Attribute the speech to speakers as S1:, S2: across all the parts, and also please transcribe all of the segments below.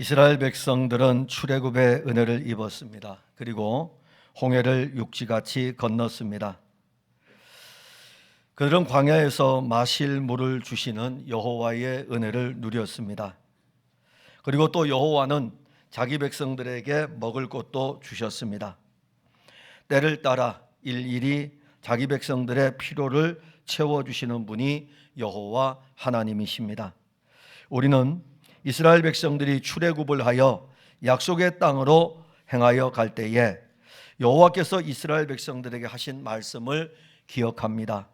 S1: 이스라엘 백성들은 출애굽의 은혜를 입었습니다. 그리고 홍해를 육지같이 건넜습니다. 그들은 광야에서 마실 물을 주시는 여호와의 은혜를 누렸습니다. 그리고 또 여호와는 자기 백성들에게 먹을 것도 주셨습니다. 때를 따라 일일이 자기 백성들의 필요를 채워주시는 분이 여호와 하나님이십니다. 우리는 이스라엘 백성들이 출애굽을 하여 약속의 땅으로 행하여 갈 때에 여호와께서 이스라엘 백성들에게 하신 말씀을 기억합니다.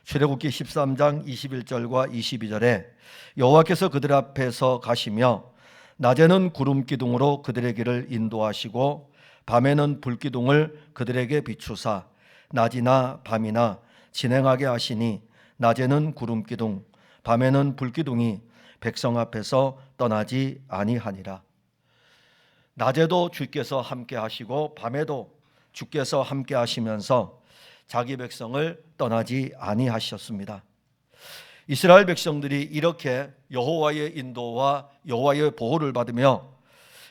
S1: 출애굽기 13장 21절과 22절에 여호와께서 그들 앞에서 가시며 낮에는 구름 기둥으로 그들의 길을 인도하시고 밤에는 불 기둥을 그들에게 비추사 낮이나 밤이나 진행하게 하시니 낮에는 구름 기둥 밤에는 불 기둥이 백성 앞에서 떠나지 아니하니라. 낮에도 주께서 함께 하시고 밤에도 주께서 함께 하시면서 자기 백성을 떠나지 아니하셨습니다. 이스라엘 백성들이 이렇게 여호와의 인도와 여호와의 보호를 받으며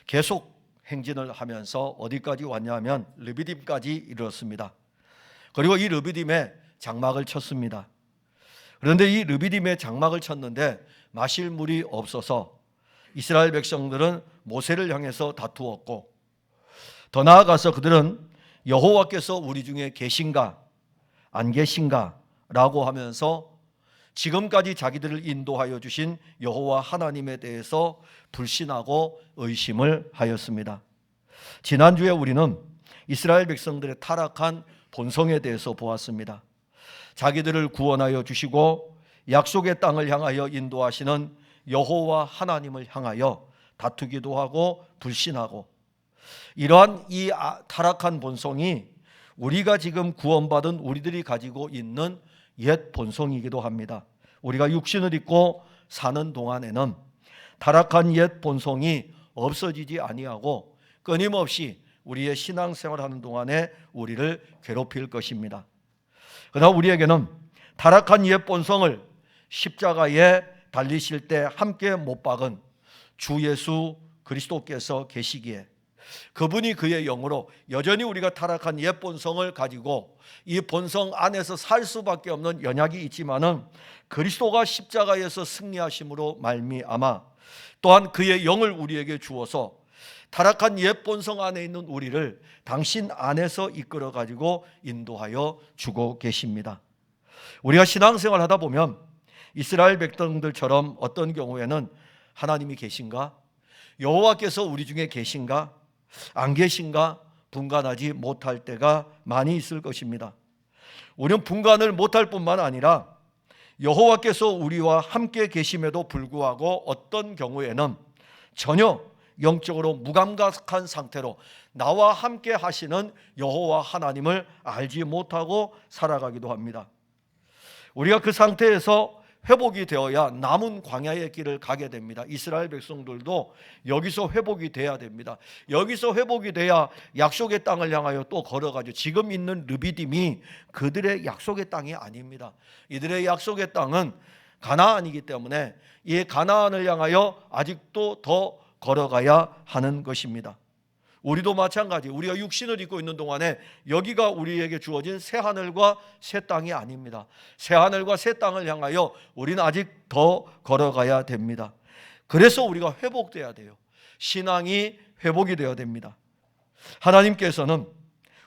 S1: 계속 행진을 하면서 어디까지 왔냐면 르비딤까지 이르렀습니다. 그리고 이 르비딤에 장막을 쳤습니다. 그런데 이 르비딤에 장막을 쳤는데 마실 물이 없어서 이스라엘 백성들은 모세를 향해서 다투었고, 더 나아가서 그들은 여호와께서 우리 중에 계신가 안 계신가 라고 하면서 지금까지 자기들을 인도하여 주신 여호와 하나님에 대해서 불신하고 의심을 하였습니다. 지난주에 우리는 이스라엘 백성들의 타락한 본성에 대해서 보았습니다. 자기들을 구원하여 주시고 약속의 땅을 향하여 인도하시는 여호와 하나님을 향하여 다투기도 하고 불신하고, 이러한 이 타락한 본성이 우리가 지금 구원받은 우리들이 가지고 있는 옛 본성이기도 합니다. 우리가 육신을 입고 사는 동안에는 타락한 옛 본성이 없어지지 아니하고 끊임없이 우리의 신앙생활하는 동안에 우리를 괴롭힐 것입니다. 그러나 우리에게는 타락한 옛 본성을 십자가에 달리실 때 함께 못 박은 주 예수 그리스도께서 계시기에 그분이 그의 영으로 여전히 우리가 타락한 옛 본성을 가지고 이 본성 안에서 살 수밖에 없는 연약이 있지만은 그리스도가 십자가에서 승리하심으로 말미암아 또한 그의 영을 우리에게 주어서 타락한 옛 본성 안에 있는 우리를 당신 안에서 이끌어 가지고 인도하여 주고 계십니다. 우리가 신앙생활 하다 보면 이스라엘 백성들처럼 어떤 경우에는 하나님이 계신가? 여호와께서 우리 중에 계신가? 안 계신가? 분간하지 못할 때가 많이 있을 것입니다. 우리는 분간을 못할 뿐만 아니라 여호와께서 우리와 함께 계심에도 불구하고 어떤 경우에는 전혀 영적으로 무감각한 상태로 나와 함께 하시는 여호와 하나님을 알지 못하고 살아가기도 합니다. 우리가 그 상태에서 회복이 되어야 남은 광야의 길을 가게 됩니다. 이스라엘 백성들도 여기서 회복이 돼야 됩니다. 여기서 회복이 돼야 약속의 땅을 향하여 또 걸어가죠. 지금 있는 르비딤이 그들의 약속의 땅이 아닙니다. 이들의 약속의 땅은 가나안이기 때문에 이 가나안을 향하여 아직도 더 걸어가야 하는 것입니다. 우리도 마찬가지, 우리가 육신을 입고 있는 동안에 여기가 우리에게 주어진 새 하늘과 새 땅이 아닙니다. 새 하늘과 새 땅을 향하여 우리는 아직 더 걸어가야 됩니다. 그래서 우리가 회복돼야 돼요. 신앙이 회복이 되어야 됩니다. 하나님께서는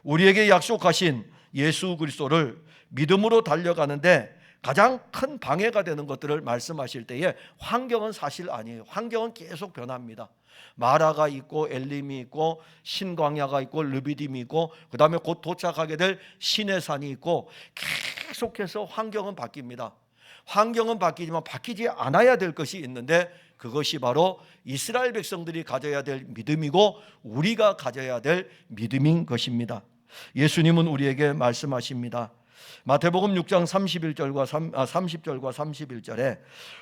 S1: 우리에게 약속하신 예수 그리스도를 믿음으로 달려가는데 가장 큰 방해가 되는 것들을 말씀하실 때에 환경은 사실 아니에요. 환경은 계속 변합니다. 마라가 있고 엘림이 있고 신광야가 있고 르비딤이 있고 그 다음에 곧 도착하게 될 시내산이 있고 계속해서 환경은 바뀝니다. 환경은 바뀌지만 바뀌지 않아야 될 것이 있는데 그것이 바로 이스라엘 백성들이 가져야 될 믿음이고 우리가 가져야 될 믿음인 것입니다. 예수님은 우리에게 말씀하십니다. 마태복음 6장 30절과 31절에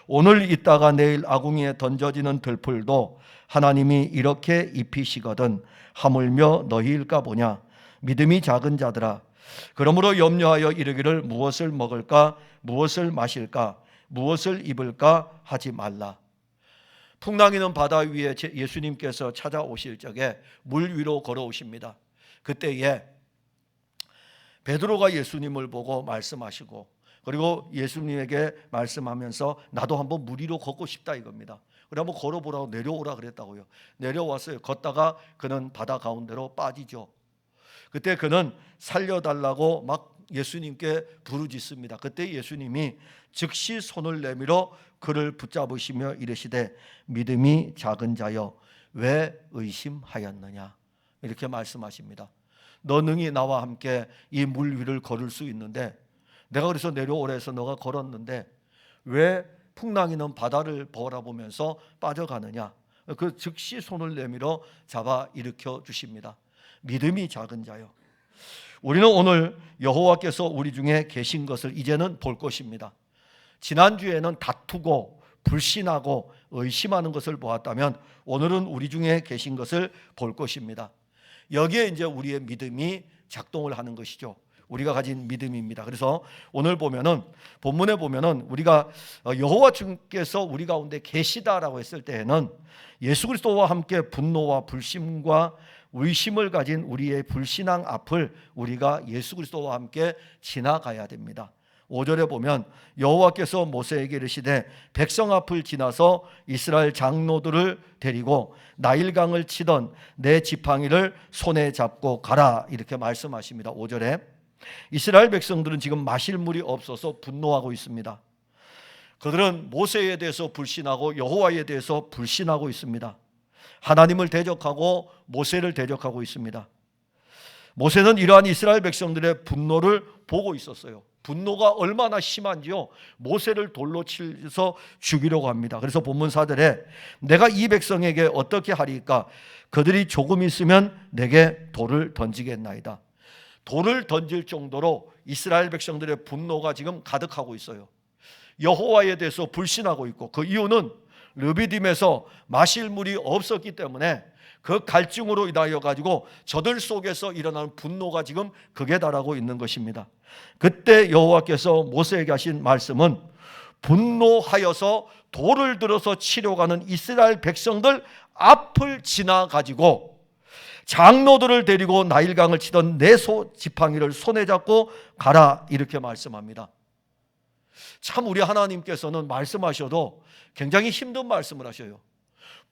S1: 오늘 있다가 내일 아궁이에 던져지는 들풀도 하나님이 이렇게 입히시거든 하물며 너희일까 보냐. 믿음이 작은 자들아, 그러므로 염려하여 이르기를 무엇을 먹을까 무엇을 마실까 무엇을 입을까 하지 말라. 풍랑이는 바다 위에 예수님께서 찾아오실 적에 물 위로 걸어오십니다. 그때에 베드로가 예수님을 보고 말씀하시고, 그리고 예수님에게 말씀하면서 나도 한번 물 위로 걷고 싶다 이겁니다. 그래 한번 걸어보라고 내려오라 그랬다고요. 내려왔어요. 걷다가 그는 바다 가운데로 빠지죠. 그때 그는 살려달라고 막 예수님께 부르짖습니다. 그때 예수님이 즉시 손을 내밀어 그를 붙잡으시며 이르시되 믿음이 작은 자여 왜 의심하였느냐, 이렇게 말씀하십니다. 너 능히 나와 함께 이 물 위를 걸을 수 있는데, 내가 그래서 내려오라 해서 너가 걸었는데 왜 풍랑이는 바다를 바라보면서 빠져가느냐. 그 즉시 손을 내밀어 잡아 일으켜 주십니다. 믿음이 작은 자요. 우리는 오늘 여호와께서 우리 중에 계신 것을 이제는 볼 것입니다. 지난주에는 다투고 불신하고 의심하는 것을 보았다면 오늘은 우리 중에 계신 것을 볼 것입니다. 여기에 이제 우리의 믿음이 작동을 하는 것이죠. 우리가 가진 믿음입니다. 그래서 오늘 보면은 본문에 보면은 우리가 여호와 주께서 우리 가운데 계시다라고 했을 때에는 예수 그리스도와 함께 분노와 불신과 의심을 가진 우리의 불신앙 앞을 우리가 예수 그리스도와 함께 지나가야 됩니다. 5절에 보면 여호와께서 모세에게 이르시되 백성 앞을 지나서 이스라엘 장로들을 데리고 나일강을 치던 내 지팡이를 손에 잡고 가라, 이렇게 말씀하십니다. 5절에 이스라엘 백성들은 지금 마실 물이 없어서 분노하고 있습니다. 그들은 모세에 대해서 불신하고 여호와에 대해서 불신하고 있습니다. 하나님을 대적하고 모세를 대적하고 있습니다. 모세는 이러한 이스라엘 백성들의 분노를 보고 있었어요. 분노가 얼마나 심한지요, 모세를 돌로 치서 죽이려고 합니다. 그래서 본문 4절에 내가 이 백성에게 어떻게 하리까? 그들이 조금 있으면 내게 돌을 던지겠나이다. 돌을 던질 정도로 이스라엘 백성들의 분노가 지금 가득하고 있어요. 여호와에 대해서 불신하고 있고, 그 이유는 르비딤에서 마실 물이 없었기 때문에 그 갈증으로 인하여 가지고 저들 속에서 일어나는 분노가 지금 극에 달하고 있는 것입니다. 그때 여호와께서 모세에게 하신 말씀은 분노하여서 돌을 들어서 치려고 하는 이스라엘 백성들 앞을 지나 가지고 장로들을 데리고 나일강을 치던 내 지팡이를 손에 잡고 가라, 이렇게 말씀합니다. 참 우리 하나님께서는 말씀하셔도 굉장히 힘든 말씀을 하셔요.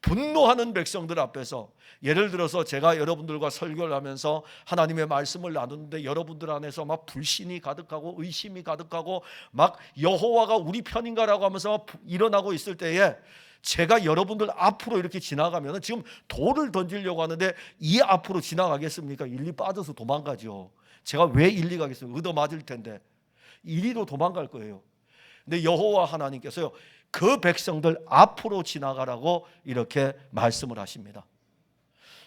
S1: 분노하는 백성들 앞에서, 예를 들어서 제가 여러분들과 설교를 하면서 하나님의 말씀을 나누는데 여러분들 안에서 막 불신이 가득하고 의심이 가득하고 막 여호와가 우리 편인가라고 하면서 막 일어나고 있을 때에 제가 여러분들 앞으로 이렇게 지나가면 지금 돌을 던지려고 하는데 이 앞으로 지나가겠습니까? 일리 빠져서 도망가죠. 제가 왜 일리 가겠습니까? 얻어맞을 텐데. 이리로 도망갈 거예요. 근데 여호와 하나님께서요, 그 백성들 앞으로 지나가라고 이렇게 말씀을 하십니다.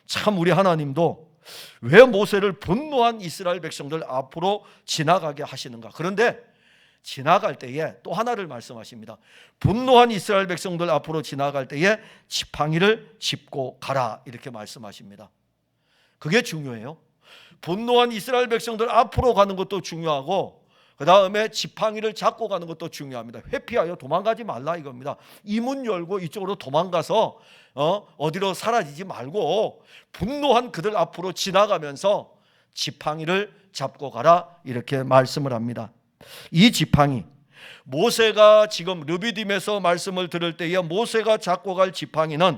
S1: 참 우리 하나님도 왜 모세를 분노한 이스라엘 백성들 앞으로 지나가게 하시는가? 그런데 지나갈 때에 또 하나를 말씀하십니다. 분노한 이스라엘 백성들 앞으로 지나갈 때에 지팡이를 짚고 가라, 이렇게 말씀하십니다. 그게 중요해요. 분노한 이스라엘 백성들 앞으로 가는 것도 중요하고, 그 다음에 지팡이를 잡고 가는 것도 중요합니다. 회피하여 도망가지 말라 이겁니다. 이 문 열고 이쪽으로 도망가서 어디로 사라지지 말고 분노한 그들 앞으로 지나가면서 지팡이를 잡고 가라, 이렇게 말씀을 합니다. 이 지팡이, 모세가 지금 르비딤에서 말씀을 들을 때에 모세가 잡고 갈 지팡이는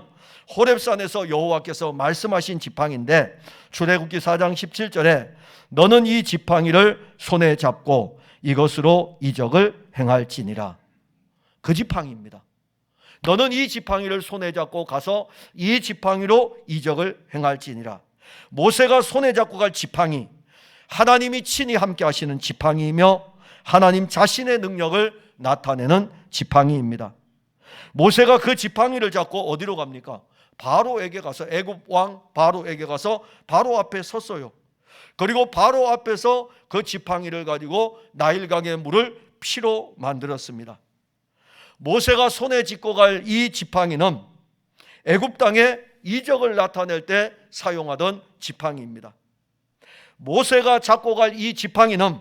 S1: 호렙산에서 여호와께서 말씀하신 지팡이인데, 출애굽기 4장 17절에 너는 이 지팡이를 손에 잡고 이것으로 이적을 행할지니라. 그 지팡이입니다. 너는 이 지팡이를 손에 잡고 가서 이 지팡이로 이적을 행할지니라. 모세가 손에 잡고 갈 지팡이, 하나님이 친히 함께 하시는 지팡이이며 하나님 자신의 능력을 나타내는 지팡이입니다. 모세가 그 지팡이를 잡고 어디로 갑니까? 바로에게 가서, 애굽 왕 바로에게 가서 바로 앞에 섰어요. 그리고 바로 앞에서 그 지팡이를 가지고 나일강의 물을 피로 만들었습니다. 모세가 손에 짚고 갈 이 지팡이는 애굽 땅에 이적을 나타낼 때 사용하던 지팡이입니다. 모세가 잡고 갈 이 지팡이는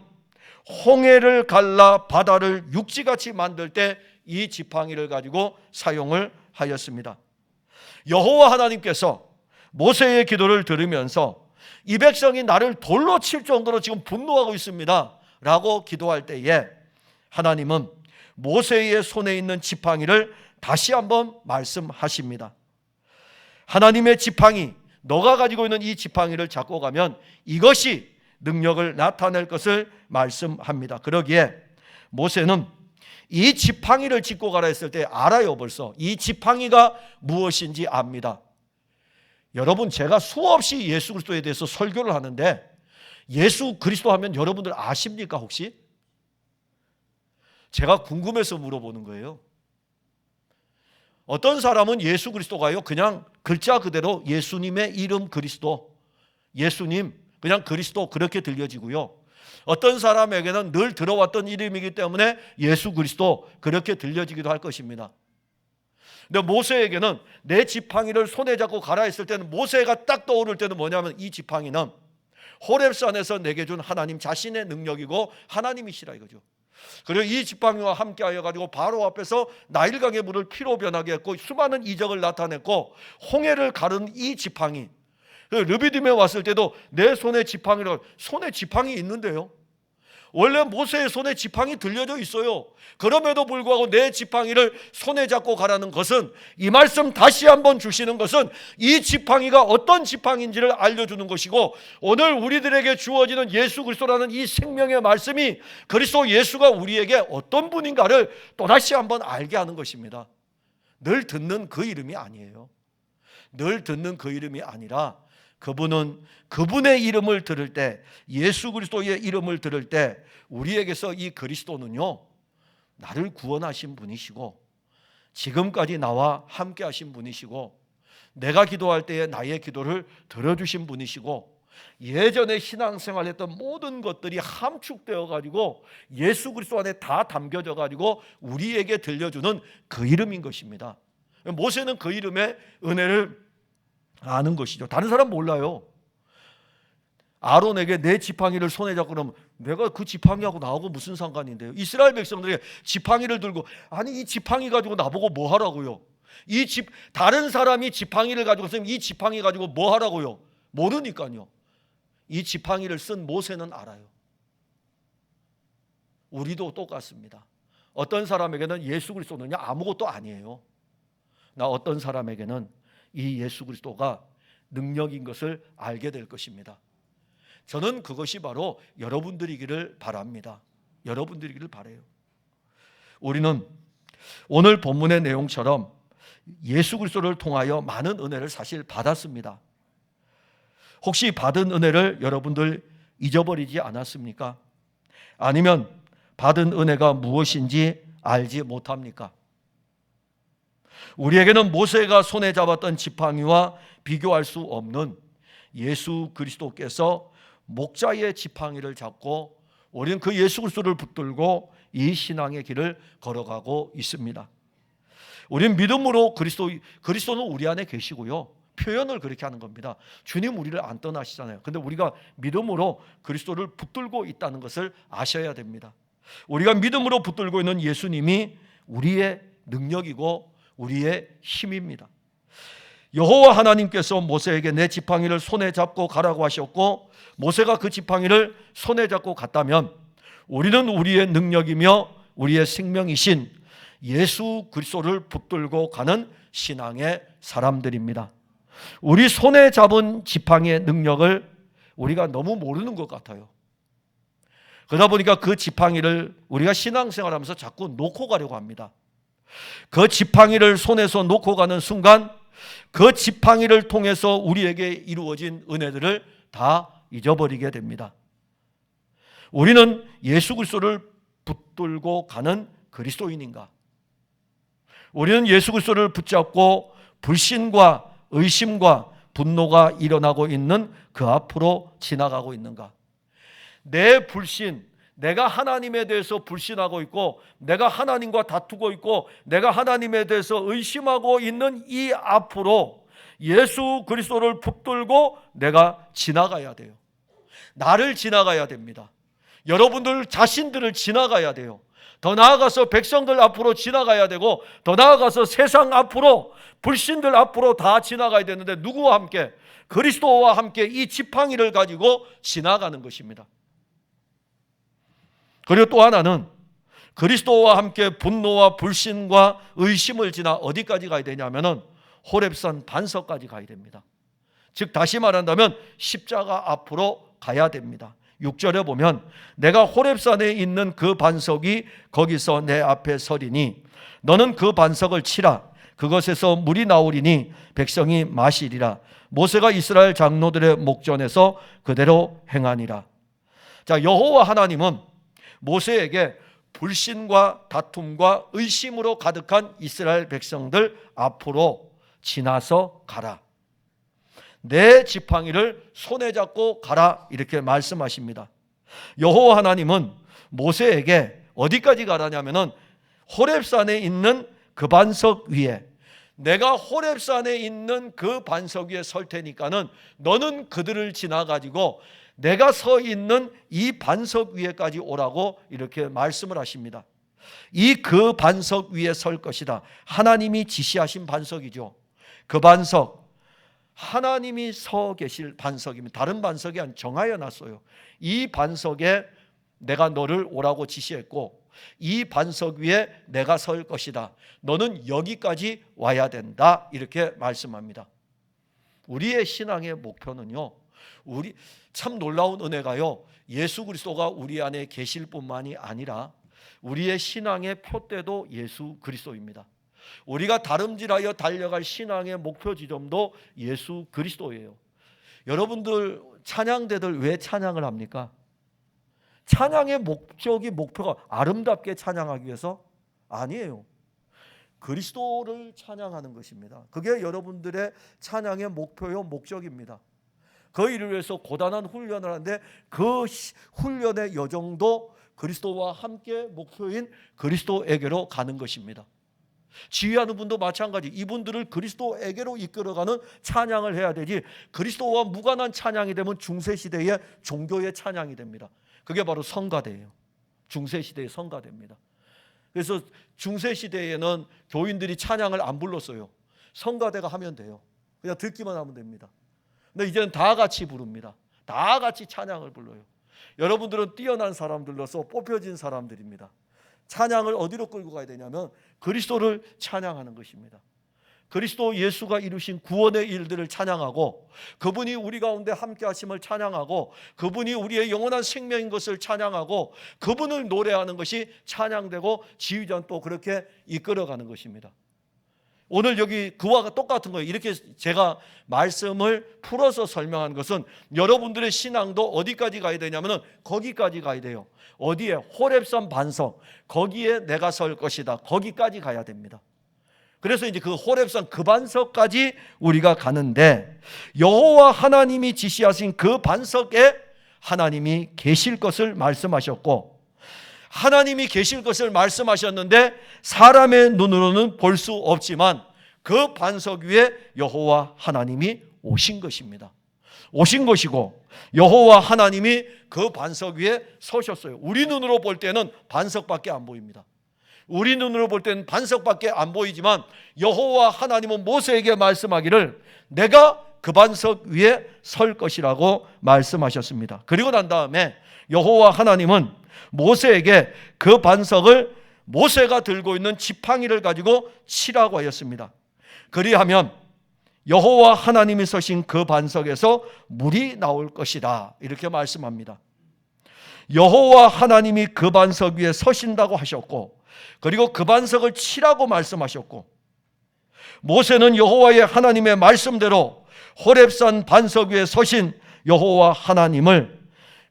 S1: 홍해를 갈라 바다를 육지같이 만들 때 이 지팡이를 가지고 사용을 하였습니다. 여호와 하나님께서 모세의 기도를 들으면서 이 백성이 나를 돌로 칠 정도로 지금 분노하고 있습니다 라고 기도할 때에 하나님은 모세의 손에 있는 지팡이를 다시 한번 말씀하십니다. 하나님의 지팡이, 너가 가지고 있는 이 지팡이를 잡고 가면 이것이 능력을 나타낼 것을 말씀합니다. 그러기에 모세는 이 지팡이를 짚고 가라 했을 때 알아요. 벌써 이 지팡이가 무엇인지 압니다. 여러분, 제가 수없이 예수 그리스도에 대해서 설교를 하는데 예수 그리스도 하면 여러분들 아십니까 혹시? 제가 궁금해서 물어보는 거예요. 어떤 사람은 예수 그리스도가요 그냥 글자 그대로 예수님의 이름 그리스도, 예수님, 그냥 그리스도 그렇게 들려지고요. 어떤 사람에게는 늘 들어왔던 이름이기 때문에 예수 그리스도 그렇게 들려지기도 할 것입니다. 근데 모세에게는 내 지팡이를 손에 잡고 가라 했을 때는 모세가 딱 떠오를 때는 뭐냐면 이 지팡이는 호렙산에서 내게 준 하나님 자신의 능력이고 하나님이시라 이거죠. 그리고 이 지팡이와 함께하여 가지고 바로 앞에서 나일강의 물을 피로 변하게 했고 수많은 이적을 나타냈고 홍해를 가른 이 지팡이, 르비딤에 왔을 때도 내 손에 지팡이라고, 손에 지팡이 있는데요, 원래 모세의 손에 지팡이 들려져 있어요. 그럼에도 불구하고 내 지팡이를 손에 잡고 가라는 것은, 이 말씀 다시 한번 주시는 것은 이 지팡이가 어떤 지팡이인지를 알려주는 것이고, 오늘 우리들에게 주어지는 예수 그리스도라는 이 생명의 말씀이 그리스도 예수가 우리에게 어떤 분인가를 또다시 한번 알게 하는 것입니다. 늘 듣는 그 이름이 아니에요. 늘 듣는 그 이름이 아니라 그분은 그분의 이름을 들을 때, 예수 그리스도의 이름을 들을 때 우리에게서 이 그리스도는요 나를 구원하신 분이시고 지금까지 나와 함께 하신 분이시고 내가 기도할 때에 나의 기도를 들어주신 분이시고 예전에 신앙생활했던 모든 것들이 함축되어 가지고 예수 그리스도 안에 다 담겨져 가지고 우리에게 들려주는 그 이름인 것입니다. 모세는 그 이름의 은혜를 아는 것이죠. 다른 사람 몰라요. 아론에게 내 지팡이를 손에 잡고 그러면 내가 그 지팡이하고 나하고 무슨 상관인데요? 이스라엘 백성들이 지팡이를 들고, 아니 이 지팡이 가지고 나보고 뭐 하라고요? 다른 사람이 지팡이를 가지고 있으면 이 지팡이 가지고 뭐 하라고요? 모르니까요. 이 지팡이를 쓴 모세는 알아요. 우리도 똑같습니다. 어떤 사람에게는 예수 그리스도는 아무것도 아니에요. 나 어떤 사람에게는 이 예수 그리스도가 능력인 것을 알게 될 것입니다. 저는 그것이 바로 여러분들이기를 바랍니다. 여러분들이기를 바라요. 우리는 오늘 본문의 내용처럼 예수 그리스도를 통하여 많은 은혜를 사실 받았습니다. 혹시 받은 은혜를 여러분들 잊어버리지 않았습니까? 아니면 받은 은혜가 무엇인지 알지 못합니까? 우리에게는 모세가 손에 잡았던 지팡이와 비교할 수 없는 예수 그리스도께서 목자의 지팡이를 잡고 우리는 그 예수 그리스도를 붙들고 이 신앙의 길을 걸어가고 있습니다. 우리는 믿음으로 그리스도는 우리 안에 계시고요, 표현을 그렇게 하는 겁니다. 주님 우리를 안 떠나시잖아요. 근데 우리가 믿음으로 그리스도를 붙들고 있다는 것을 아셔야 됩니다. 우리가 믿음으로 붙들고 있는 예수님이 우리의 능력이고 우리의 힘입니다. 여호와 하나님께서 모세에게 내 지팡이를 손에 잡고 가라고 하셨고 모세가 그 지팡이를 손에 잡고 갔다면 우리는 우리의 능력이며 우리의 생명이신 예수 그리스도를 붙들고 가는 신앙의 사람들입니다. 우리 손에 잡은 지팡이의 능력을 우리가 너무 모르는 것 같아요. 그러다 보니까 그 지팡이를 우리가 신앙생활하면서 자꾸 놓고 가려고 합니다. 그 지팡이를 손에서 놓고 가는 순간 그 지팡이를 통해서 우리에게 이루어진 은혜들을 다 잊어버리게 됩니다. 우리는 예수 그리스도를 붙들고 가는 그리스도인인가? 우리는 예수 그리스도를 붙잡고 불신과 의심과 분노가 일어나고 있는 그 앞으로 지나가고 있는가? 내 불신, 내가 하나님에 대해서 불신하고 있고 내가 하나님과 다투고 있고 내가 하나님에 대해서 의심하고 있는 이 앞으로 예수 그리스도를 붙들고 내가 지나가야 돼요. 나를 지나가야 됩니다. 여러분들 자신들을 지나가야 돼요. 더 나아가서 백성들 앞으로 지나가야 되고, 더 나아가서 세상 앞으로, 불신들 앞으로 다 지나가야 되는데 누구와 함께? 그리스도와 함께 이 지팡이를 가지고 지나가는 것입니다. 그리고 또 하나는 그리스도와 함께 분노와 불신과 의심을 지나 어디까지 가야 되냐면은 호렙산 반석까지 가야 됩니다. 즉 다시 말한다면 십자가 앞으로 가야 됩니다. 6절에 보면 내가 호렙산에 있는 그 반석이 거기서 내 앞에 서리니 너는 그 반석을 치라. 그것에서 물이 나오리니 백성이 마시리라. 모세가 이스라엘 장로들의 목전에서 그대로 행하니라. 자, 여호와 하나님은 모세에게 불신과 다툼과 의심으로 가득한 이스라엘 백성들 앞으로 지나서 가라. 내 지팡이를 손에 잡고 가라, 이렇게 말씀하십니다. 여호와 하나님은 모세에게 어디까지 가라냐면은 호렙산에 있는 그 반석 위에, 내가 호렙산에 있는 그 반석 위에 설 테니까는 너는 그들을 지나가지고 내가 서 있는 이 반석 위에까지 오라고 이렇게 말씀을 하십니다. 이 그 반석 위에 설 것이다. 하나님이 지시하신 반석이죠. 그 반석, 하나님이 서 계실 반석입니다. 다른 반석이 아니라 정하여 놨어요. 이 반석에 내가 너를 오라고 지시했고 이 반석 위에 내가 설 것이다. 너는 여기까지 와야 된다. 이렇게 말씀합니다. 우리의 신앙의 목표는요, 우리 참 놀라운 은혜가요, 예수 그리스도가 우리 안에 계실 뿐만이 아니라 우리의 신앙의 표대도 예수 그리스도입니다. 우리가 다름질하여 달려갈 신앙의 목표 지점도 예수 그리스도예요. 여러분들 찬양대들 왜 찬양을 합니까? 찬양의 목적이, 목표가 아름답게 찬양하기 위해서? 아니에요. 그리스도를 찬양하는 것입니다. 그게 여러분들의 찬양의 목표요, 목적입니다. 그 일을 위해서 고단한 훈련을 하는데 그 훈련의 여정도 그리스도와 함께 목표인 그리스도에게로 가는 것입니다. 지휘하는 분도 마찬가지. 이분들을 그리스도에게로 이끌어가는 찬양을 해야 되지, 그리스도와 무관한 찬양이 되면 중세시대의 종교의 찬양이 됩니다. 그게 바로 성가대예요. 중세시대의 성가대입니다. 그래서 중세시대에는 교인들이 찬양을 안 불렀어요. 성가대가 하면 돼요. 그냥 듣기만 하면 됩니다. 근데 이제는 다 같이 부릅니다. 다 같이 찬양을 불러요. 여러분들은 뛰어난 사람들로서 뽑혀진 사람들입니다. 찬양을 어디로 끌고 가야 되냐면 그리스도를 찬양하는 것입니다. 그리스도 예수가 이루신 구원의 일들을 찬양하고, 그분이 우리 가운데 함께 하심을 찬양하고, 그분이 우리의 영원한 생명인 것을 찬양하고, 그분을 노래하는 것이 찬양되고 지휘자는 또 그렇게 이끌어가는 것입니다. 오늘 여기 그와 똑같은 거예요. 이렇게 제가 말씀을 풀어서 설명한 것은 여러분들의 신앙도 어디까지 가야 되냐면 거기까지 가야 돼요. 어디에? 호렙산 반석, 거기에 내가 설 것이다. 거기까지 가야 됩니다. 그래서 이제 그 호렙산 그 반석까지 우리가 가는데, 여호와 하나님이 지시하신 그 반석에 하나님이 계실 것을 말씀하셨고, 하나님이 계실 것을 말씀하셨는데 사람의 눈으로는 볼 수 없지만 그 반석 위에 여호와 하나님이 오신 것입니다. 오신 것이고 여호와 하나님이 그 반석 위에 서셨어요. 우리 눈으로 볼 때는 반석밖에 안 보입니다. 우리 눈으로 볼 때는 반석밖에 안 보이지만 여호와 하나님은 모세에게 말씀하기를 내가 그 반석 위에 설 것이라고 말씀하셨습니다. 그리고 난 다음에 여호와 하나님은 모세에게 그 반석을 모세가 들고 있는 지팡이를 가지고 치라고 하였습니다. 그리하면 여호와 하나님이 서신 그 반석에서 물이 나올 것이다, 이렇게 말씀합니다. 여호와 하나님이 그 반석 위에 서신다고 하셨고, 그리고 그 반석을 치라고 말씀하셨고, 모세는 여호와의 하나님의 말씀대로 호렙산 반석 위에 서신 여호와 하나님을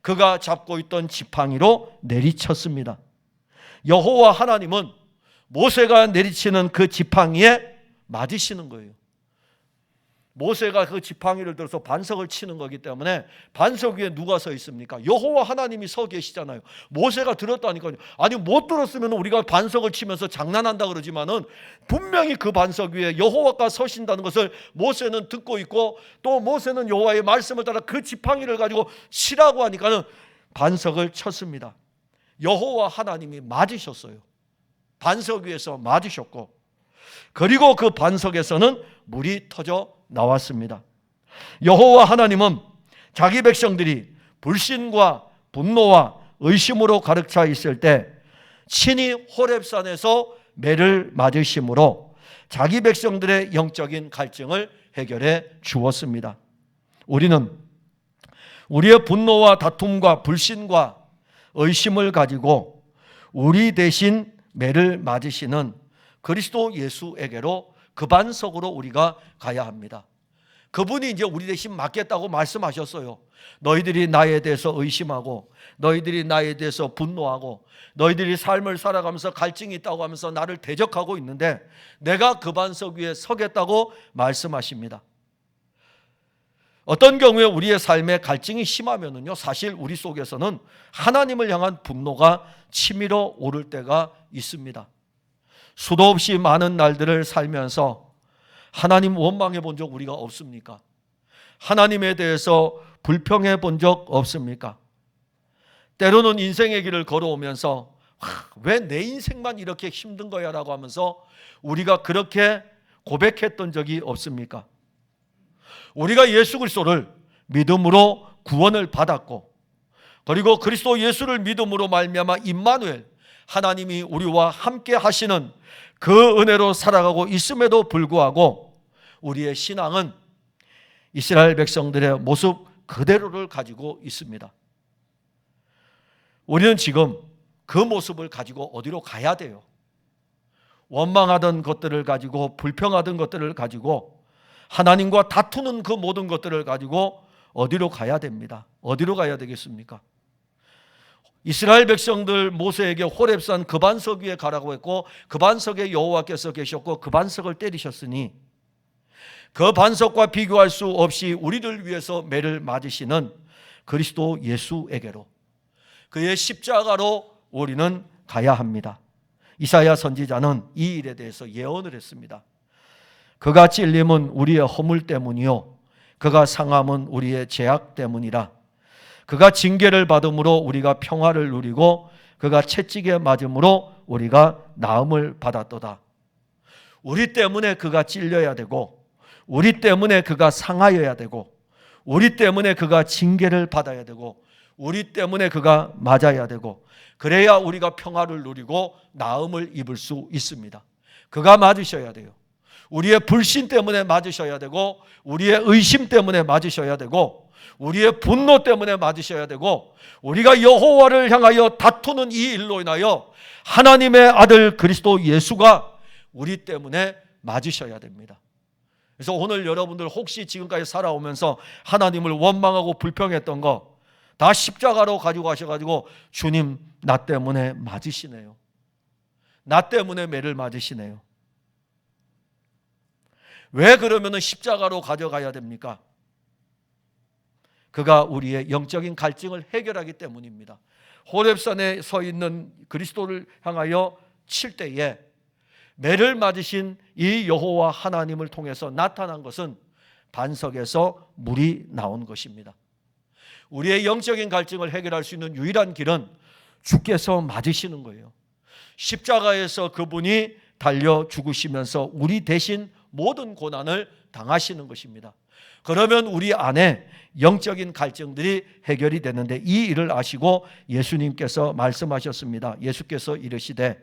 S1: 그가 잡고 있던 지팡이로 내리쳤습니다. 여호와 하나님은 모세가 내리치는 그 지팡이에 맞으시는 거예요. 모세가 그 지팡이를 들어서 반석을 치는 거기 때문에 반석 위에 누가 서 있습니까? 여호와 하나님이 서 계시잖아요. 모세가 들었다니까요. 아니 못 들었으면 우리가 반석을 치면서 장난한다 그러지만은 분명히 그 반석 위에 여호와가 서신다는 것을 모세는 듣고 있고, 또 모세는 여호와의 말씀을 따라 그 지팡이를 가지고 치라고 하니까는 반석을 쳤습니다. 여호와 하나님이 맞으셨어요. 반석 위에서 맞으셨고, 그리고 그 반석에서는 물이 터져 나왔습니다. 여호와 하나님은 자기 백성들이 불신과 분노와 의심으로 가득 차 있을 때 친히 호렙산에서 매를 맞으심으로 자기 백성들의 영적인 갈증을 해결해 주었습니다. 우리는 우리의 분노와 다툼과 불신과 의심을 가지고 우리 대신 매를 맞으시는 그리스도 예수에게로 그 반석으로 우리가 가야 합니다. 그분이 이제 우리 대신 맞겠다고 말씀하셨어요. 너희들이 나에 대해서 의심하고, 너희들이 나에 대해서 분노하고, 너희들이 삶을 살아가면서 갈증이 있다고 하면서 나를 대적하고 있는데 내가 그 반석 위에 서겠다고 말씀하십니다. 어떤 경우에 우리의 삶에 갈증이 심하면요, 사실 우리 속에서는 하나님을 향한 분노가 치밀어 오를 때가 있습니다. 수도 없이 많은 날들을 살면서 하나님 원망해 본 적 우리가 없습니까? 하나님에 대해서 불평해 본 적 없습니까? 때로는 인생의 길을 걸어오면서 왜 내 인생만 이렇게 힘든 거야 라고 하면서 우리가 그렇게 고백했던 적이 없습니까? 우리가 예수 그리스도를 믿음으로 구원을 받았고, 그리고 그리스도 예수를 믿음으로 말미암아 임마누엘, 하나님이 우리와 함께 하시는 그 은혜로 살아가고 있음에도 불구하고 우리의 신앙은 이스라엘 백성들의 모습 그대로를 가지고 있습니다. 우리는 지금 그 모습을 가지고 어디로 가야 돼요? 원망하던 것들을 가지고, 불평하던 것들을 가지고, 하나님과 다투는 그 모든 것들을 가지고 어디로 가야 됩니다. 어디로 가야 되겠습니까? 이스라엘 백성들 모세에게 호렙산 그 반석 위에 가라고 했고, 그 반석에 여호와께서 계셨고 그 반석을 때리셨으니 그 반석과 비교할 수 없이 우리를 위해서 매를 맞으시는 그리스도 예수에게로, 그의 십자가로 우리는 가야 합니다. 이사야 선지자는 이 일에 대해서 예언을 했습니다. 그가 찔림은 우리의 허물 때문이요 그가 상함은 우리의 죄악 때문이라. 그가 징계를 받음으로 우리가 평화를 누리고 그가 채찍에 맞음으로 우리가 나음을 받았도다. 우리 때문에 그가 찔려야 되고, 우리 때문에 그가 상하여야 되고, 우리 때문에 그가 징계를 받아야 되고, 우리 때문에 그가 맞아야 되고, 그래야 우리가 평화를 누리고 나음을 입을 수 있습니다. 그가 맞으셔야 돼요. 우리의 불신 때문에 맞으셔야 되고, 우리의 의심 때문에 맞으셔야 되고, 우리의 분노 때문에 맞으셔야 되고, 우리가 여호와를 향하여 다투는 이 일로 인하여 하나님의 아들 그리스도 예수가 우리 때문에 맞으셔야 됩니다. 그래서 오늘 여러분들 혹시 지금까지 살아오면서 하나님을 원망하고 불평했던 거 다 십자가로 가지고 가셔가지고 주님 나 때문에 맞으시네요. 나 때문에 매를 맞으시네요. 왜 그러면 십자가로 가져가야 됩니까? 그가 우리의 영적인 갈증을 해결하기 때문입니다. 호렙산에 서 있는 그리스도를 향하여 칠 때에 매를 맞으신 이 여호와 하나님을 통해서 나타난 것은 반석에서 물이 나온 것입니다. 우리의 영적인 갈증을 해결할 수 있는 유일한 길은 주께서 맞으시는 거예요. 십자가에서 그분이 달려 죽으시면서 우리 대신 모든 고난을 당하시는 것입니다. 그러면 우리 안에 영적인 갈증들이 해결이 되는데, 이 일을 아시고 예수님께서 말씀하셨습니다. 예수께서 이르시되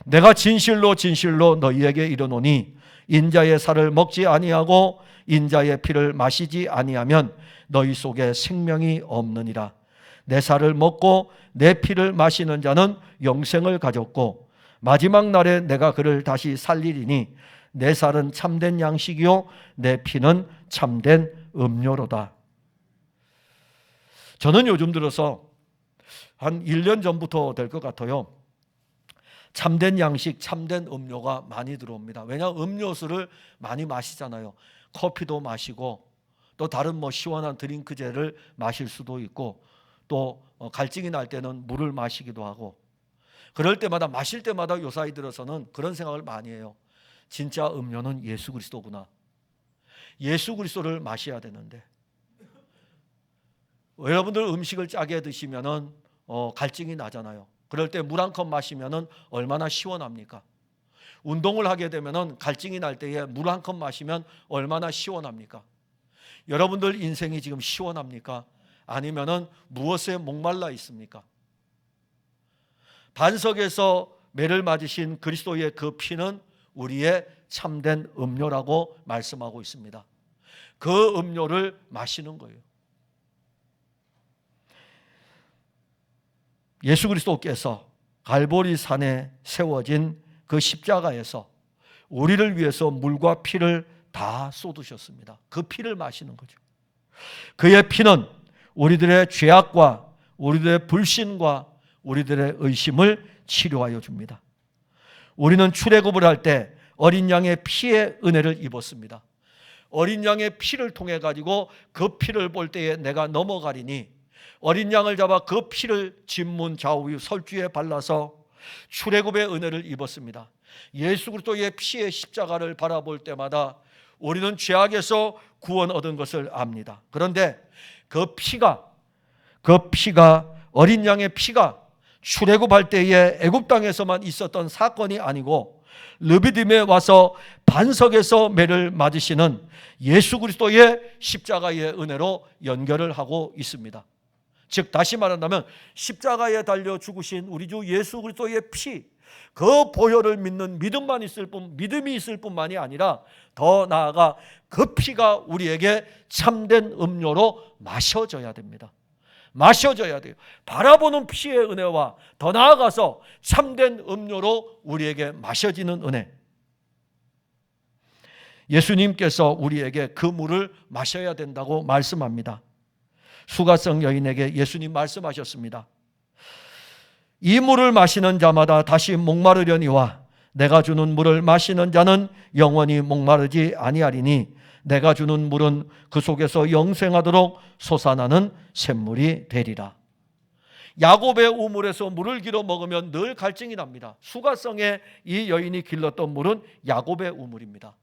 S1: 내가 진실로 진실로 너희에게 이르노니 인자의 살을 먹지 아니하고 인자의 피를 마시지 아니하면 너희 속에 생명이 없느니라. 내 살을 먹고 내 피를 마시는 자는 영생을 가졌고 마지막 날에 내가 그를 다시 살리리니 내 살은 참된 양식이요 내 피는 참된 음료로다. 저는 요즘 들어서 한 1년 전부터 될 것 같아요. 참된 양식, 참된 음료가 많이 들어옵니다. 왜냐하면 음료수를 많이 마시잖아요. 커피도 마시고 또 다른 시원한 드링크제를 마실 수도 있고, 또 갈증이 날 때는 물을 마시기도 하고, 그럴 때마다 마실 때마다 요사이 들어서는 그런 생각을 많이 해요. 진짜 음료는 예수 그리스도구나. 예수 그리스도를 마셔야 되는데, 여러분들 음식을 짜게 드시면은 갈증이 나잖아요. 그럴 때 물 한 컵 마시면 얼마나 시원합니까? 운동을 하게 되면 갈증이 날 때에 물 한 컵 마시면 얼마나 시원합니까? 여러분들 인생이 지금 시원합니까? 아니면은 무엇에 목말라 있습니까? 반석에서 매를 맞으신 그리스도의 그 피는 우리의 참된 음료라고 말씀하고 있습니다. 그 음료를 마시는 거예요. 예수 그리스도께서 갈보리 산에 세워진 그 십자가에서 우리를 위해서 물과 피를 다 쏟으셨습니다. 그 피를 마시는 거죠. 그의 피는 우리들의 죄악과 우리들의 불신과 우리들의 의심을 치료하여 줍니다. 우리는 출애굽을 할 때 어린 양의 피의 은혜를 입었습니다. 어린 양의 피를 통해 가지고 그 피를 볼 때에 내가 넘어가리니 어린 양을 잡아 그 피를 진문 좌우 설주에 발라서 출애굽의 은혜를 입었습니다. 예수 그리스도의 피의 십자가를 바라볼 때마다 우리는 죄악에서 구원 얻은 것을 압니다. 그런데 그 피가 어린 양의 피가 출애굽할 때에 애굽 땅에서만 있었던 사건이 아니고 르비딤에 와서 반석에서 매를 맞으시는 예수 그리스도의 십자가의 은혜로 연결을 하고 있습니다. 즉 다시 말한다면 십자가에 달려 죽으신 우리 주 예수 그리스도의 피, 그 보혈을 믿는 믿음이 있을 뿐만이 아니라 더 나아가 그 피가 우리에게 참된 음료로 마셔져야 됩니다. 마셔져야 돼요. 바라보는 피의 은혜와 더 나아가서 참된 음료로 우리에게 마셔지는 은혜. 예수님께서 우리에게 그 물을 마셔야 된다고 말씀합니다. 수가성 여인에게 예수님 말씀하셨습니다. 이 물을 마시는 자마다 다시 목마르려니와 내가 주는 물을 마시는 자는 영원히 목마르지 아니하리니 내가 주는 물은 그 속에서 영생하도록 솟아나는 샘물이 되리라. 야곱의 우물에서 물을 길어 먹으면 늘 갈증이 납니다. 수가성에 이 여인이 길렀던 물은 야곱의 우물입니다.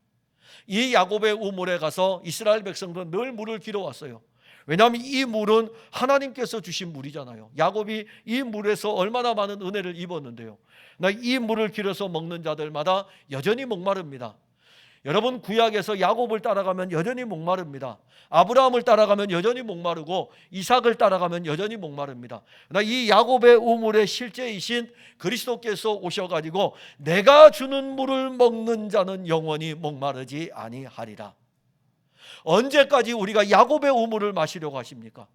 S1: 이 야곱의 우물에 가서 이스라엘 백성들은 늘 물을 길어 왔어요. 왜냐하면 이 물은 하나님께서 주신 물이잖아요. 야곱이 이 물에서 얼마나 많은 은혜를 입었는데요. 이 물을 길어서 먹는 자들마다 여전히 목마릅니다. 여러분, 구약에서 야곱을 따라가면 여전히 목마릅니다. 아브라함을 따라가면 여전히 목마르고 이삭을 따라가면 여전히 목마릅니다. 이 야곱의 우물의 실제이신 그리스도께서 오셔가지고 내가 주는 물을 먹는 자는 영원히 목마르지 아니하리라. 언제까지 우리가 야곱의 우물을 마시려고 하십니까?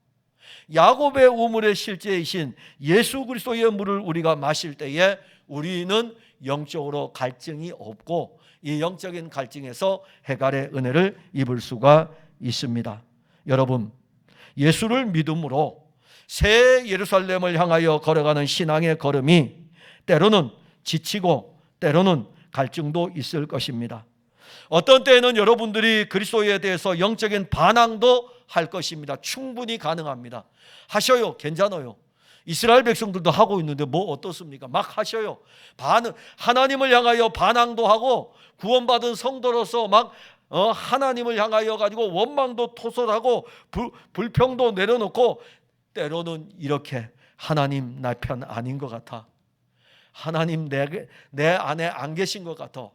S1: 야곱의 우물의 실제이신 예수 그리스도의 물을 우리가 마실 때에 우리는 영적으로 갈증이 없고 이 영적인 갈증에서 해갈의 은혜를 입을 수가 있습니다. 여러분, 예수를 믿음으로 새 예루살렘을 향하여 걸어가는 신앙의 걸음이 때로는 지치고 때로는 갈증도 있을 것입니다. 어떤 때에는 여러분들이 그리스도에 대해서 영적인 반항도 할 것입니다. 충분히 가능합니다. 하셔요. 괜찮아요. 이스라엘 백성들도 하고 있는데 뭐 어떻습니까? 막 하셔요. 하나님을 향하여 반항도 하고 구원받은 성도로서 막 하나님을 향하여 가지고 원망도 토설하고 불평도 내려놓고 때로는 이렇게 하나님 나 편 아닌 것 같아. 하나님 내 안에 안 계신 것 같아.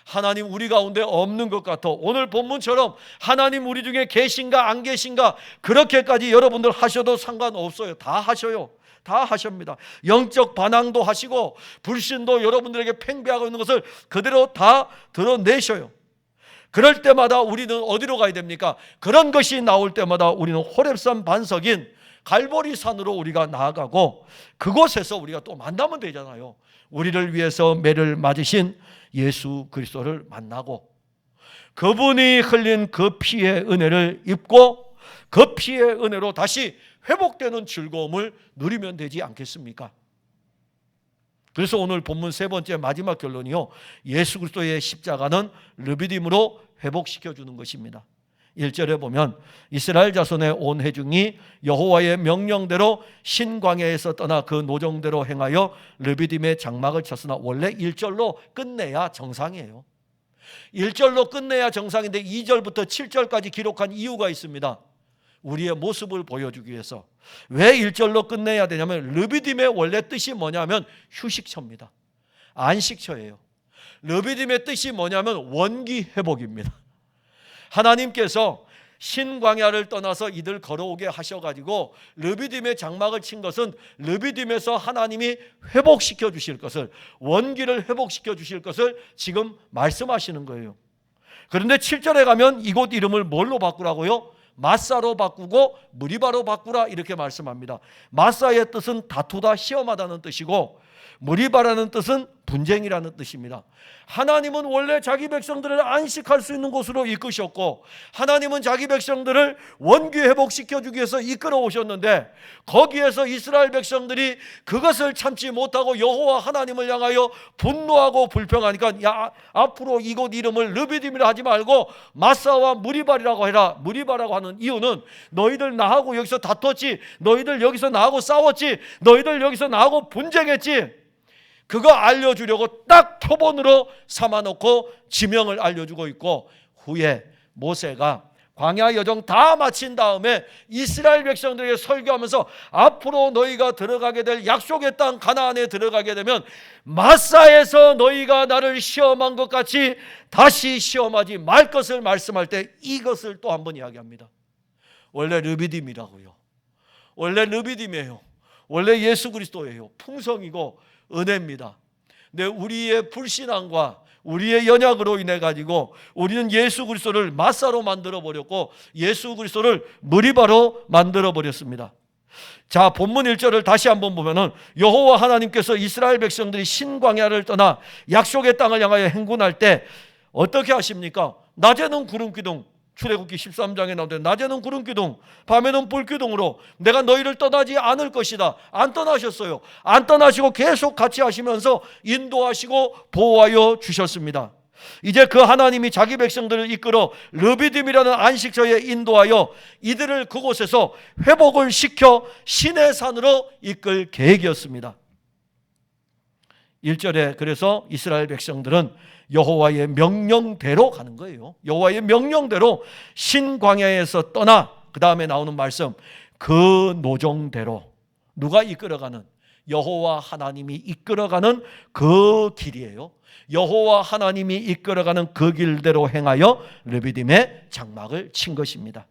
S1: 하나님 우리 가운데 없는 것 같아. 오늘 본문처럼 하나님 우리 중에 계신가 안 계신가 그렇게까지 여러분들 하셔도 상관없어요. 다 하셔요. 다 하십니다. 영적 반항도 하시고 불신도 여러분들에게 팽배하고 있는 것을 그대로 다 드러내셔요. 그럴 때마다 우리는 어디로 가야 됩니까? 그런 것이 나올 때마다 우리는 호렙산 반석인 갈보리 산으로 우리가 나아가고 그곳에서 우리가 또 만나면 되잖아요. 우리를 위해서 매를 맞으신 예수 그리스도를 만나고 그분이 흘린 그 피의 은혜를 입고 그 피의 은혜로 다시 회복되는 즐거움을 누리면 되지 않겠습니까? 그래서 오늘 본문 세 번째 마지막 결론이요, 예수 그리스도의 십자가는 르비딤으로 회복시켜주는 것입니다. 1절에 보면 이스라엘 자손의 온 회중이 여호와의 명령대로 신광야에서 떠나 그 노정대로 행하여 르비딤의 장막을 쳤으나, 원래 1절로 끝내야 정상이에요. 1절로 끝내야 정상인데 2절부터 7절까지 기록한 이유가 있습니다. 우리의 모습을 보여주기 위해서. 왜 1절로 끝내야 되냐면 르비딤의 원래 뜻이 뭐냐면 휴식처입니다. 안식처예요. 르비딤의 뜻이 뭐냐면 원기 회복입니다. 하나님께서 신광야를 떠나서 이들 걸어오게 하셔가지고 르비딤의 장막을 친 것은 르비딤에서 하나님이 회복시켜 주실 것을, 원기를 회복시켜 주실 것을 지금 말씀하시는 거예요. 그런데 7절에 가면 이곳 이름을 뭘로 바꾸라고요? 마사로 바꾸고 무리바로 바꾸라 이렇게 말씀합니다. 마사의 뜻은 다투다, 시험하다는 뜻이고 무리바라는 뜻은 분쟁이라는 뜻입니다. 하나님은 원래 자기 백성들을 안식할 수 있는 곳으로 이끄셨고 하나님은 자기 백성들을 원기 회복시켜주기 위해서 이끌어 오셨는데 거기에서 이스라엘 백성들이 그것을 참지 못하고 여호와 하나님을 향하여 분노하고 불평하니까 야, 앞으로 이곳 이름을 르비딤이라 하지 말고 마사와 무리바라고 해라. 무리바라고 하는 이유는 너희들 나하고 여기서 다퉜지, 너희들 여기서 나하고 싸웠지, 너희들 여기서 나하고 분쟁했지, 그거 알려주려고 딱 표본으로 삼아놓고 지명을 알려주고 있고, 후에 모세가 광야 여정 다 마친 다음에 이스라엘 백성들에게 설교하면서 앞으로 너희가 들어가게 될 약속의 땅 가나안에 들어가게 되면 마사에서 너희가 나를 시험한 것 같이 다시 시험하지 말 것을 말씀할 때 이것을 또 한 번 이야기합니다. 원래 르비딤이라고요. 원래 르비딤이에요. 원래 예수 그리스도예요. 풍성이고 은혜입니다. 근데 우리의 불신앙과 우리의 연약으로 인해 가지고 우리는 예수 그리스도를 마사로 만들어 버렸고 예수 그리스도를 무리바로 만들어 버렸습니다. 자, 본문 1절을 다시 한번 보면은 여호와 하나님께서 이스라엘 백성들이 신광야를 떠나 약속의 땅을 향하여 행군할 때 어떻게 하십니까? 낮에는 구름 기둥, 출애굽기 13장에 나오는데 낮에는 구름 기둥, 밤에는 불 기둥으로 내가 너희를 떠나지 않을 것이다. 안 떠나셨어요. 안 떠나시고 계속 같이 하시면서 인도하시고 보호하여 주셨습니다. 이제 그 하나님이 자기 백성들을 이끌어 르비딤이라는 안식처에 인도하여 이들을 그곳에서 회복을 시켜 신의 산으로 이끌 계획이었습니다. 1절에 그래서 이스라엘 백성들은 여호와의 명령대로 가는 거예요. 여호와의 명령대로 신광야에서 떠나, 그 다음에 나오는 말씀, 그 노정대로, 누가 이끌어가는? 여호와 하나님이 이끌어가는 그 길이에요. 여호와 하나님이 이끌어가는 그 길대로 행하여 르비딤의 장막을 친 것입니다.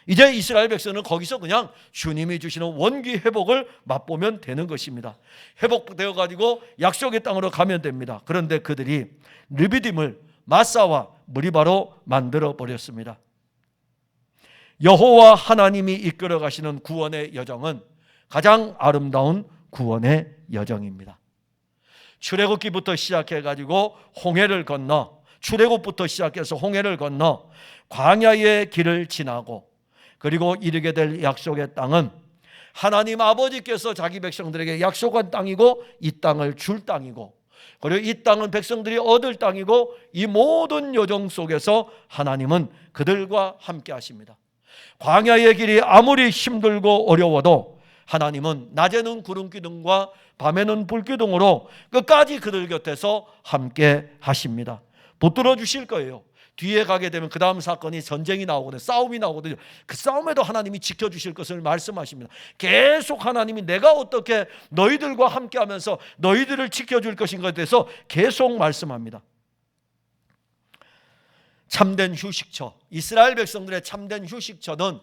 S1: 이제 이스라엘 백성은 거기서 그냥 주님이 주시는 원기 회복을 맛보면 되는 것입니다. 회복되어 가지고 약속의 땅으로 가면 됩니다. 그런데 그들이 르비딤을 마사와 무리바로 만들어 버렸습니다. 여호와 하나님이 이끌어 가시는 구원의 여정은 가장 아름다운 구원의 여정입니다. 출애굽기부터 시작해 가지고 홍해를 건너, 출애굽부터 시작해서 홍해를 건너 광야의 길을 지나고 그리고 이르게 될 약속의 땅은 하나님 아버지께서 자기 백성들에게 약속한 땅이고 이 땅을 줄 땅이고, 그리고 이 땅은 백성들이 얻을 땅이고, 이 모든 여정 속에서 하나님은 그들과 함께 하십니다. 광야의 길이 아무리 힘들고 어려워도 하나님은 낮에는 구름 기둥과 밤에는 불 기둥으로 끝까지 그들 곁에서 함께 하십니다. 붙들어 주실 거예요. 뒤에 가게 되면 그 다음 사건이 전쟁이 나오거든요. 싸움이 나오거든요. 그 싸움에도 하나님이 지켜주실 것을 말씀하십니다. 계속 하나님이 내가 어떻게 너희들과 함께하면서 너희들을 지켜줄 것인가에 대해서 계속 말씀합니다. 참된 휴식처, 이스라엘 백성들의 참된 휴식처는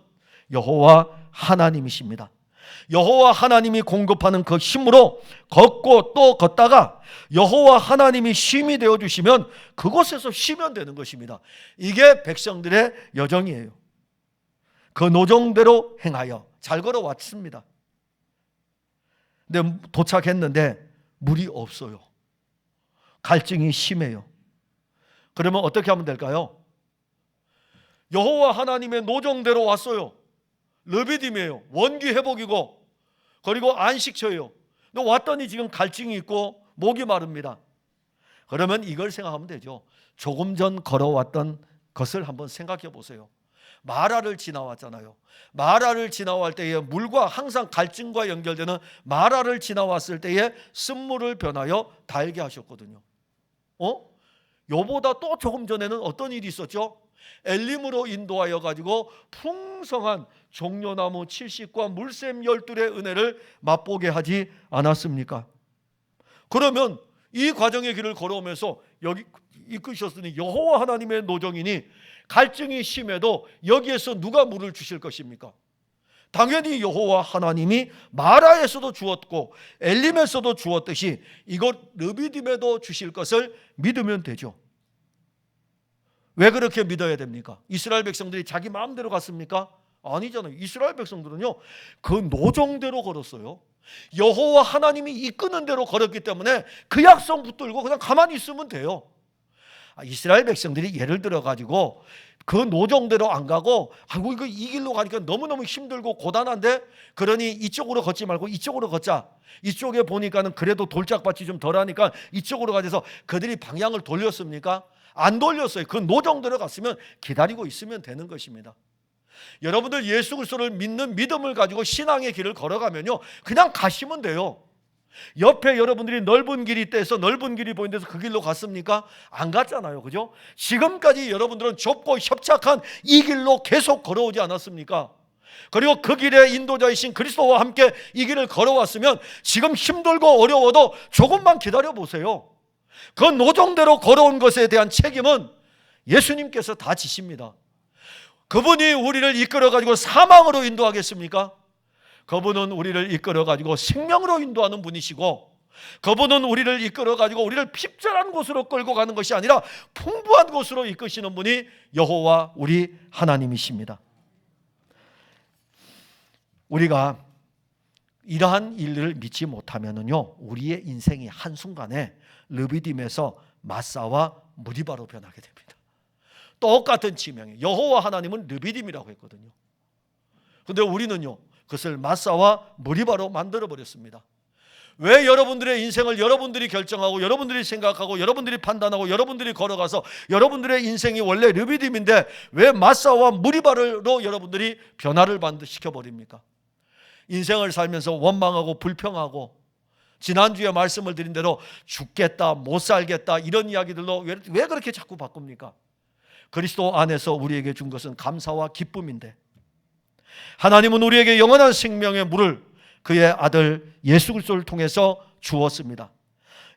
S1: 여호와 하나님이십니다. 여호와 하나님이 공급하는 그 힘으로 걷고 또 걷다가 여호와 하나님이 쉼이 되어주시면 그곳에서 쉬면 되는 것입니다. 이게 백성들의 여정이에요. 그 노정대로 행하여 잘 걸어왔습니다. 근데 도착했는데 물이 없어요. 갈증이 심해요. 그러면 어떻게 하면 될까요? 여호와 하나님의 노정대로 왔어요. 르비딤이에요. 원기 회복이고 그리고 안식처예요. 근데 왔더니 지금 갈증이 있고 목이 마릅니다. 그러면 이걸 생각하면 되죠. 조금 전 걸어왔던 것을 한번 생각해 보세요. 마라를 지나왔잖아요. 마라를 지나갈 때에 물과 항상 갈증과 연결되는 마라를 지나왔을 때에 쓴물을 변하여 달게 하셨거든요. 요보다 또 조금 전에는 어떤 일이 있었죠? 엘림으로 인도하여 가지고 풍성한 종려나무 70과 물샘 12의 은혜를 맛보게 하지 않았습니까? 그러면 이 과정의 길을 걸어오면서 여기 이끄셨으니 여호와 하나님의 노정이니 갈증이 심해도 여기에서 누가 물을 주실 것입니까? 당연히 여호와 하나님이 마라에서도 주었고 엘림에서도 주었듯이 이곳 르비딤에도 주실 것을 믿으면 되죠. 왜 그렇게 믿어야 됩니까? 이스라엘 백성들이 자기 마음대로 갔습니까? 아니잖아요. 이스라엘 백성들은요, 그 노정대로 걸었어요. 여호와 하나님이 이끄는 대로 걸었기 때문에 그 약속 붙들고 그냥 가만히 있으면 돼요. 이스라엘 백성들이 예를 들어 가지고 그 노정대로 안 가고 아이고 이거 이 길로 가니까 너무너무 힘들고 고단한데, 그러니 이쪽으로 걷지 말고 이쪽으로 걷자. 이쪽에 보니까는 그래도 돌짝밭이 좀 덜하니까 이쪽으로 가서 그들이 방향을 돌렸습니까? 안 돌렸어요. 그 노정대로 갔으면 기다리고 있으면 되는 것입니다. 여러분들 예수 그리스도를 믿는 믿음을 가지고 신앙의 길을 걸어가면요, 그냥 가시면 돼요. 옆에 여러분들이 넓은 길이 있대서 넓은 길이 보이는 데서 그 길로 갔습니까? 안 갔잖아요. 그죠? 지금까지 여러분들은 좁고 협착한 이 길로 계속 걸어오지 않았습니까? 그리고 그 길의 인도자이신 그리스도와 함께 이 길을 걸어왔으면 지금 힘들고 어려워도 조금만 기다려 보세요. 그 노정대로 걸어온 것에 대한 책임은 예수님께서 다 지십니다. 그분이 우리를 이끌어가지고 사망으로 인도하겠습니까? 그분은 우리를 이끌어가지고 생명으로 인도하는 분이시고, 그분은 우리를 이끌어가지고 우리를 핍절한 곳으로 끌고 가는 것이 아니라 풍부한 곳으로 이끄시는 분이 여호와 우리 하나님이십니다. 우리가 이러한 일을 믿지 못하면요, 우리의 인생이 한순간에 르비딤에서 마사와 무리바로 변하게 됩니다. 똑같은 지명이에요. 여호와 하나님은 르비딤이라고 했거든요. 그런데 우리는요, 그것을 마사와 무리바로 만들어버렸습니다. 왜 여러분들의 인생을 여러분들이 결정하고 여러분들이 생각하고 여러분들이 판단하고 여러분들이 걸어가서 여러분들의 인생이 원래 르비딤인데 왜 마사와 무리바로 여러분들이 변화를 시켜버립니까? 인생을 살면서 원망하고 불평하고 지난주에 말씀을 드린 대로 죽겠다, 못 살겠다 이런 이야기들로 왜 그렇게 자꾸 바꿉니까? 그리스도 안에서 우리에게 준 것은 감사와 기쁨인데, 하나님은 우리에게 영원한 생명의 물을 그의 아들 예수 그리스도를 통해서 주었습니다.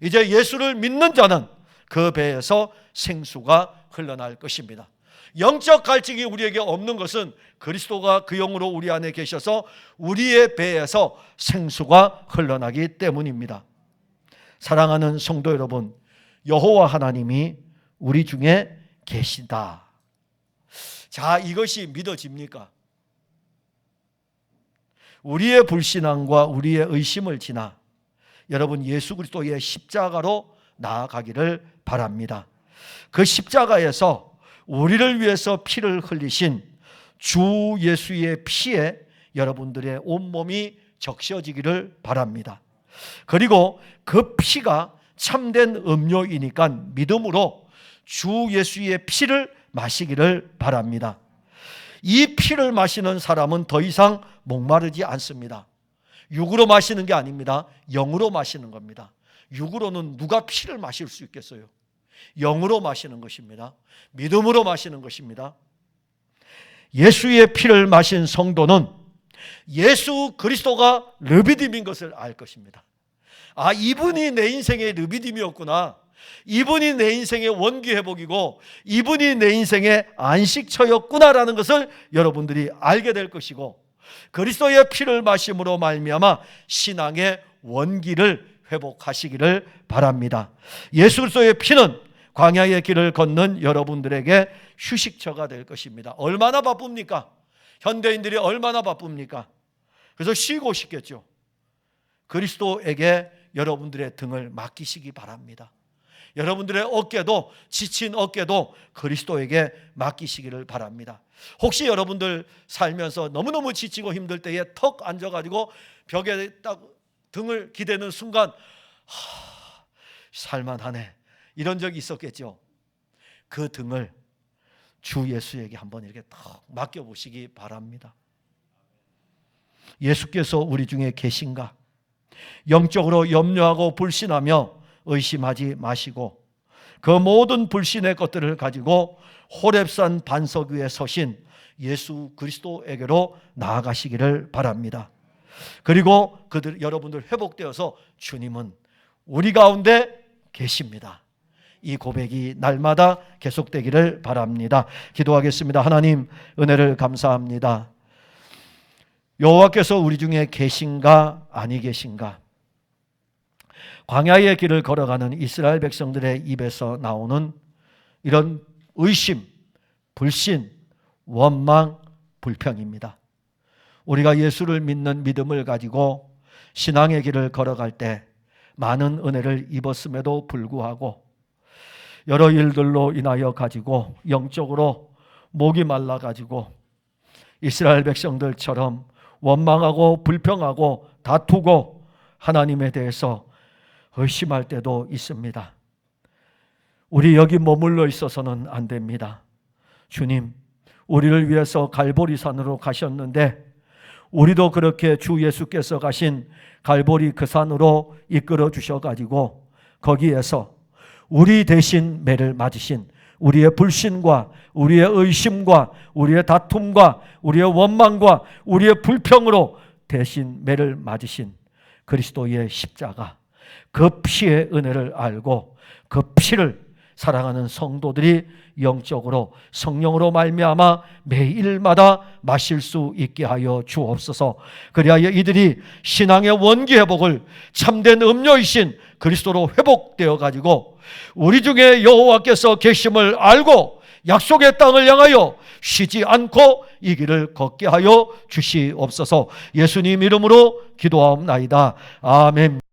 S1: 이제 예수를 믿는 자는 그 배에서 생수가 흘러날 것입니다. 영적 갈증이 우리에게 없는 것은 그리스도가 그 영으로 우리 안에 계셔서 우리의 배에서 생수가 흘러나기 때문입니다. 사랑하는 성도 여러분, 여호와 하나님이 우리 중에 계시다. 자, 이것이 믿어집니까? 우리의 불신앙과 우리의 의심을 지나 여러분 예수 그리스도의 십자가로 나아가기를 바랍니다. 그 십자가에서 우리를 위해서 피를 흘리신 주 예수의 피에 여러분들의 온몸이 적셔지기를 바랍니다. 그리고 그 피가 참된 음료이니까 믿음으로 주 예수의 피를 마시기를 바랍니다. 이 피를 마시는 사람은 더 이상 목마르지 않습니다. 육으로 마시는 게 아닙니다. 영으로 마시는 겁니다. 육으로는 누가 피를 마실 수 있겠어요? 영으로 마시는 것입니다. 믿음으로 마시는 것입니다. 예수의 피를 마신 성도는 예수 그리스도가 르비딤인 것을 알 것입니다. 아, 이분이 내 인생의 르비딤이었구나. 이분이 내 인생의 원기 회복이고 이분이 내 인생의 안식처였구나라는 것을 여러분들이 알게 될 것이고, 그리스도의 피를 마심으로 말미암아 신앙의 원기를 회복하시기를 바랍니다. 예수 그리스도의 피는 광야의 길을 걷는 여러분들에게 휴식처가 될 것입니다. 얼마나 바쁩니까? 현대인들이 얼마나 바쁩니까? 그래서 쉬고 싶겠죠. 그리스도에게 여러분들의 등을 맡기시기 바랍니다. 여러분들의 어깨도, 지친 어깨도 그리스도에게 맡기시기를 바랍니다. 혹시 여러분들 살면서 너무너무 지치고 힘들 때에 턱 앉아가지고 벽에 딱 등을 기대는 순간 살만하네 이런 적이 있었겠죠. 그 등을 주 예수에게 한번 이렇게 턱 맡겨보시기 바랍니다. 예수께서 우리 중에 계신가? 영적으로 염려하고 불신하며 의심하지 마시고 그 모든 불신의 것들을 가지고 호렙산 반석 위에 서신 예수 그리스도에게로 나아가시기를 바랍니다. 그리고 여러분들 회복되어서 주님은 우리 가운데 계십니다. 이 고백이 날마다 계속되기를 바랍니다. 기도하겠습니다. 하나님, 은혜를 감사합니다. 여호와께서 우리 중에 계신가 아니 계신가? 광야의 길을 걸어가는 이스라엘 백성들의 입에서 나오는 이런 의심, 불신, 원망, 불평입니다. 우리가 예수를 믿는 믿음을 가지고 신앙의 길을 걸어갈 때 많은 은혜를 입었음에도 불구하고 여러 일들로 인하여 가지고 영적으로 목이 말라 가지고 이스라엘 백성들처럼 원망하고 불평하고 다투고 하나님에 대해서 의심할 때도 있습니다. 우리 여기 머물러 있어서는 안 됩니다. 주님, 우리를 위해서 갈보리산으로 가셨는데 우리도 그렇게 주 예수께서 가신 갈보리 그 산으로 이끌어 주셔가지고 거기에서 우리 대신 매를 맞으신 우리의 불신과 우리의 의심과 우리의 다툼과 우리의 원망과 우리의 불평으로 대신 매를 맞으신 그리스도의 십자가, 그 피의 은혜를 알고 그 피를 사랑하는 성도들이 영적으로 성령으로 말미암아 매일마다 마실 수 있게 하여 주옵소서. 그리하여 이들이 신앙의 원기 회복을 참된 음료이신 그리스도로 회복되어 가지고 우리 중에 여호와께서 계심을 알고 약속의 땅을 향하여 쉬지 않고 이 길을 걷게 하여 주시옵소서. 예수님 이름으로 기도하옵나이다. 아멘.